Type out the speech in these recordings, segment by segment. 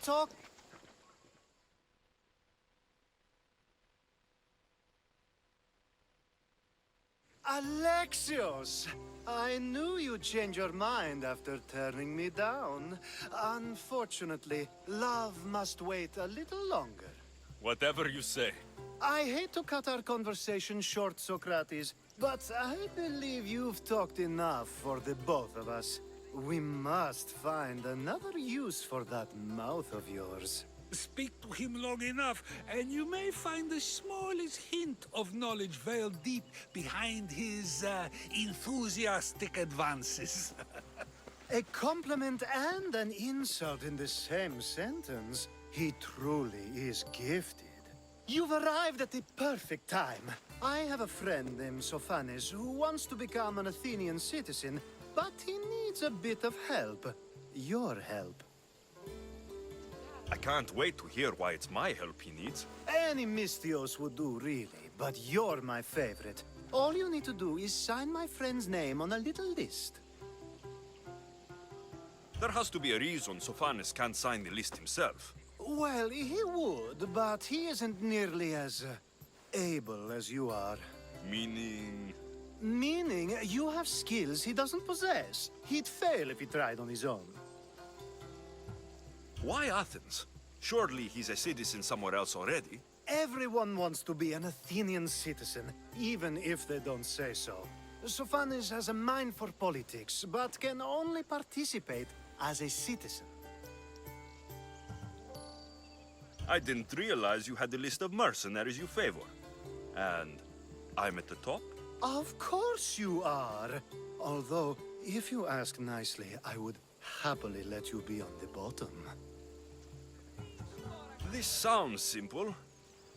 talk... Alexios! I knew you'd change your mind after turning me down. Unfortunately, love must wait a little longer. Whatever you say. I hate to cut our conversation short, Socrates, but I believe you've talked enough for the both of us. We must find another use for that mouth of yours. Speak to him long enough, and you may find the smallest hint of knowledge veiled deep behind his enthusiastic advances. A compliment and an insult in the same sentence. He truly is gifted. You've arrived at the perfect time. I have a friend named Sophanes who wants to become an Athenian citizen, but he needs a bit of help. Your help. I can't wait to hear why it's my help he needs. Any Mystios would do, really, but you're my favorite. All you need to do is sign my friend's name on a little list. There has to be a reason Sophanes can't sign the list himself. Well, he would, but he isn't nearly as able as you are. Meaning... Meaning, you have skills he doesn't possess. He'd fail if he tried on his own. Why Athens? Surely he's a citizen somewhere else already. Everyone wants to be an Athenian citizen, even if they don't say so. Sophanes has a mind for politics, but can only participate as a citizen. I didn't realize you had a list of mercenaries you favor. And I'm at the top? Of course you are. Although, if you ask nicely, I would happily let you be on the bottom. This sounds simple.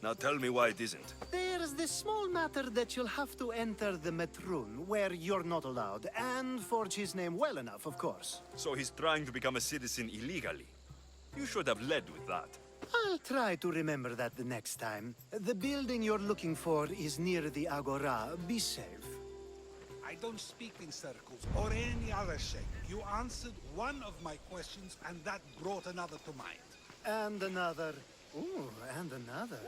Now tell me why it isn't. There's this small matter that you'll have to enter the Metroon, where you're not allowed, and forge his name well enough, of course. So he's trying to become a citizen illegally. You should have led with that. I'll try to remember that the next time. The building you're looking for is near the Agora. Be safe. I don't speak in circles or any other shape. You answered one of my questions, and that brought another to mind. And another. Ooh, and another.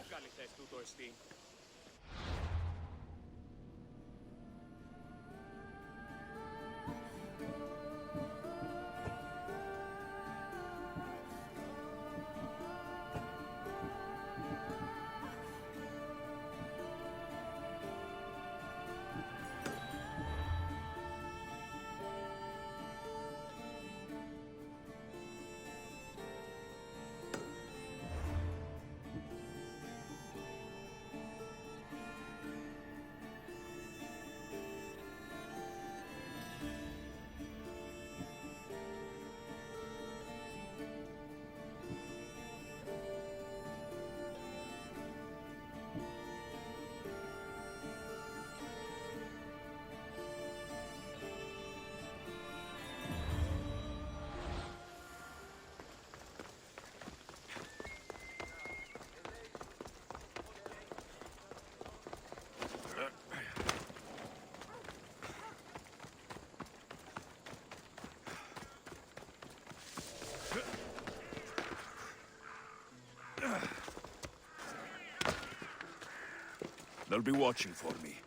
They'll be watching for me.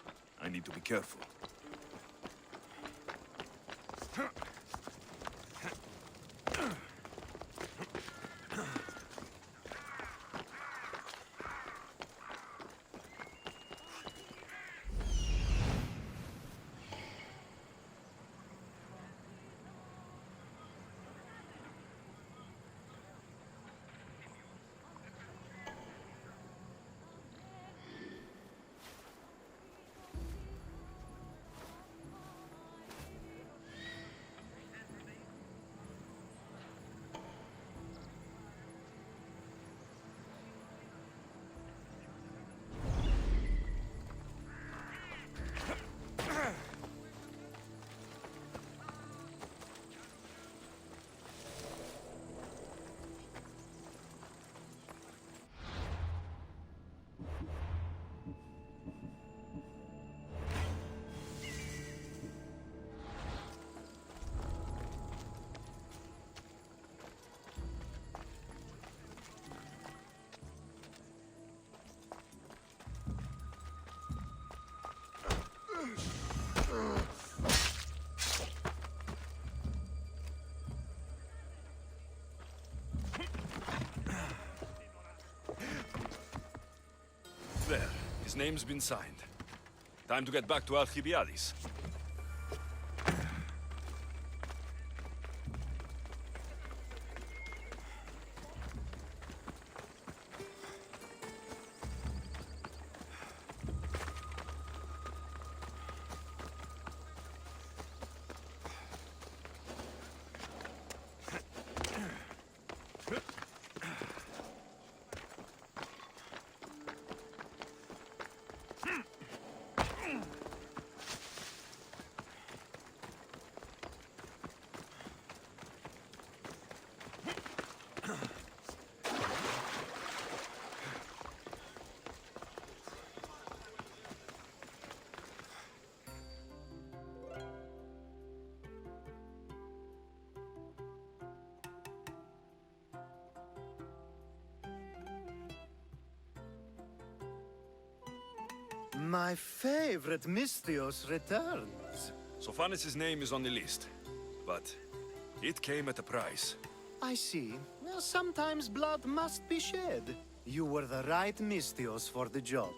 I need to be careful. There, his name's been signed. Time to get back to Alcibiades. My favorite Misthios returns. Sophanis' name is on the list, but it came at a price. I see. Well, sometimes blood must be shed. You were the right Misthios for the job.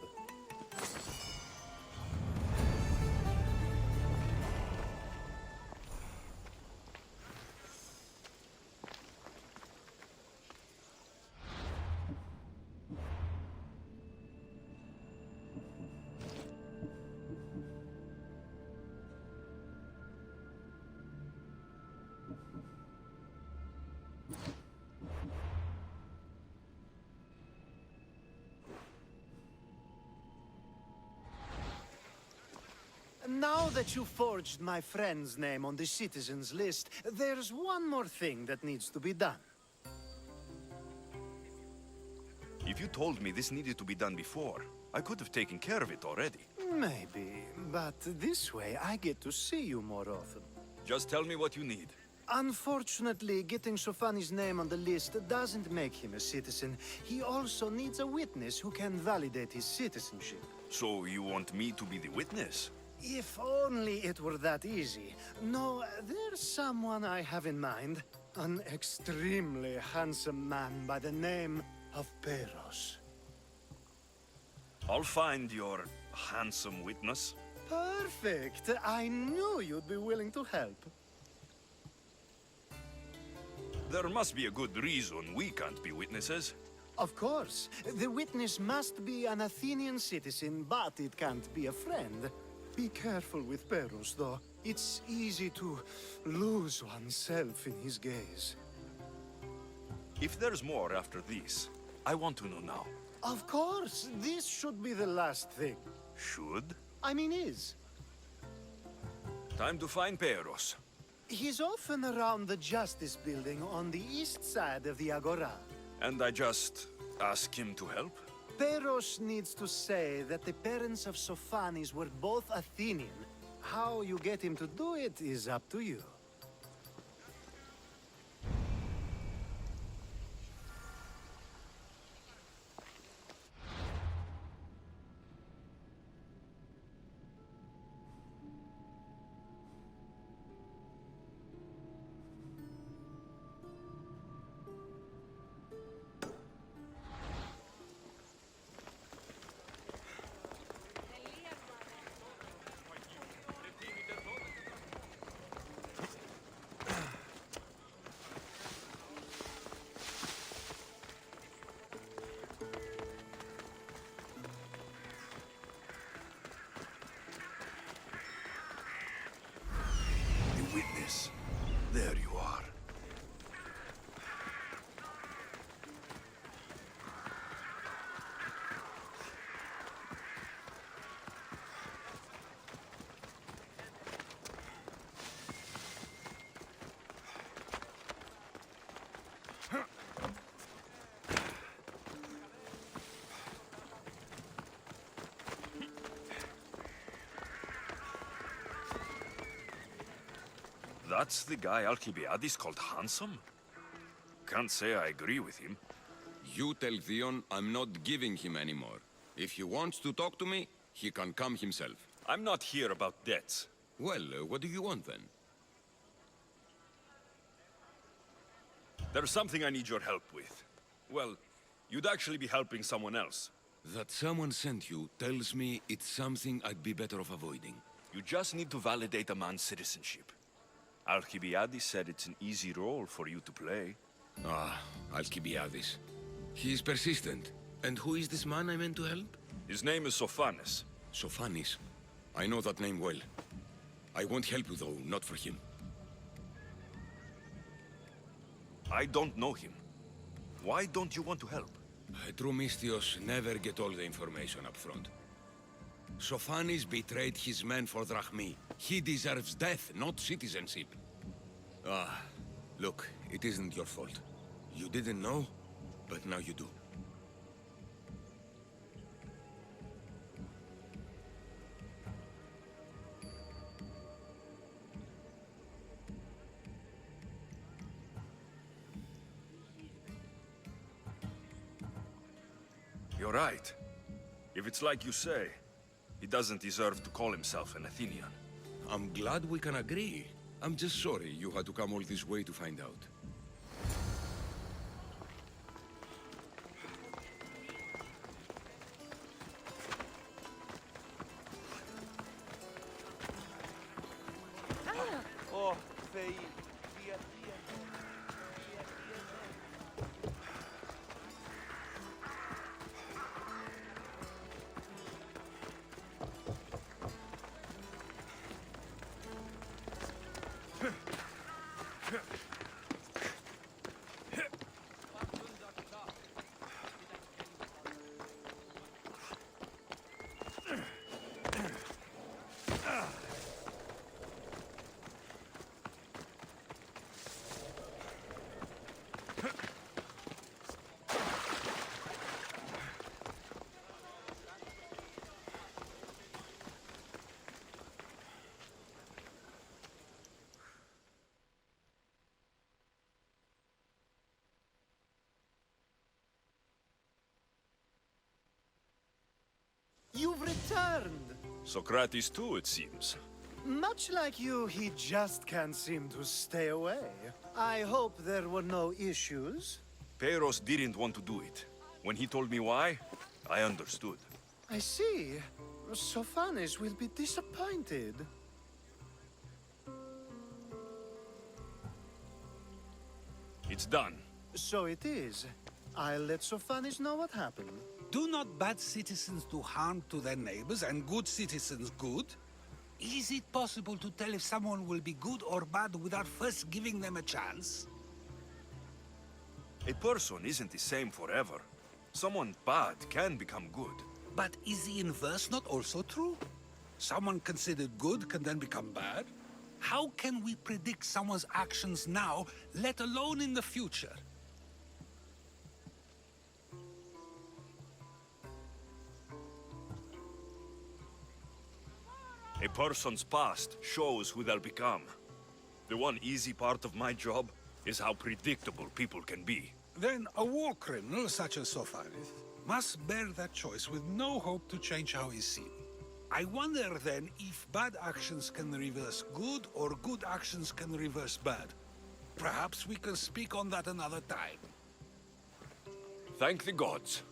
Now that you forged my friend's name on the citizens list, there's one more thing that needs to be done. If you told me this needed to be done before, I could have taken care of it already. Maybe, but this way I get to see you more often. Just tell me what you need. Unfortunately, getting Sophanis' name on the list doesn't make him a citizen. He also needs a witness who can validate his citizenship. So you want me to be the witness? If only it were that easy. No, there's someone I have in mind. An extremely handsome man by the name of Peros. I'll find your handsome witness. Perfect! I knew you'd be willing to help. There must be a good reason we can't be witnesses. Of course. The witness must be an Athenian citizen, but it can't be a friend. Be careful with Peros, though. It's easy to lose oneself in his gaze. If there's more after this, I want to know now. Of course! This should be the last thing. Should? I mean, is. Time to find Peros. He's often around the Justice Building on the east side of the Agora. And I just ask him to help? Peros needs to say that the parents of Sophanis were both Athenian. How you get him to do it is up to you. Witness. There you are. That's the guy Alcibiades called handsome? Can't say I agree with him. You tell Theon I'm not giving him anymore. If he wants to talk to me, he can come himself. I'm not here about debts. Well, what do you want then? There's something I need your help with. Well, you'd actually be helping someone else. That someone sent you tells me it's something I'd be better off avoiding. You just need to validate a man's citizenship. Alcibiades said it's an easy role for you to play. Ah, Alcibiades. He's persistent. And who is this man I meant to help? His name is Sophanes. Sophanes. I know that name well. I won't help you though, not for him. I don't know him. Why don't you want to help? True Mystios never get all the information up front. Sophanes betrayed his men for Drachmi. He deserves death, not citizenship. Ah, look, it isn't your fault. You didn't know, but now you do. You're right. If it's like you say, he doesn't deserve to call himself an Athenian. I'm glad we can agree. I'm just sorry you had to come all this way to find out. You've returned! Socrates too, it seems. Much like you, he just can't seem to stay away. I hope there were no issues. Peiros didn't want to do it. When he told me why, I understood. I see. Sophanes will be disappointed. It's done. So it is. I'll let Sophanes know what happened. Do not bad citizens do harm to their neighbors and good citizens good? Is it possible to tell if someone will be good or bad without first giving them a chance? A person isn't the same forever. Someone bad can become good. But is the inverse not also true? Someone considered good can then become bad? How can we predict someone's actions now, let alone in the future? A person's past shows who they'll become. The one easy part of my job is how predictable people can be. Then a war criminal such as Sophanes must bear that choice with no hope to change how he's seen. I wonder then if bad actions can reverse good or good actions can reverse bad. Perhaps we can speak on that another time. Thank the gods.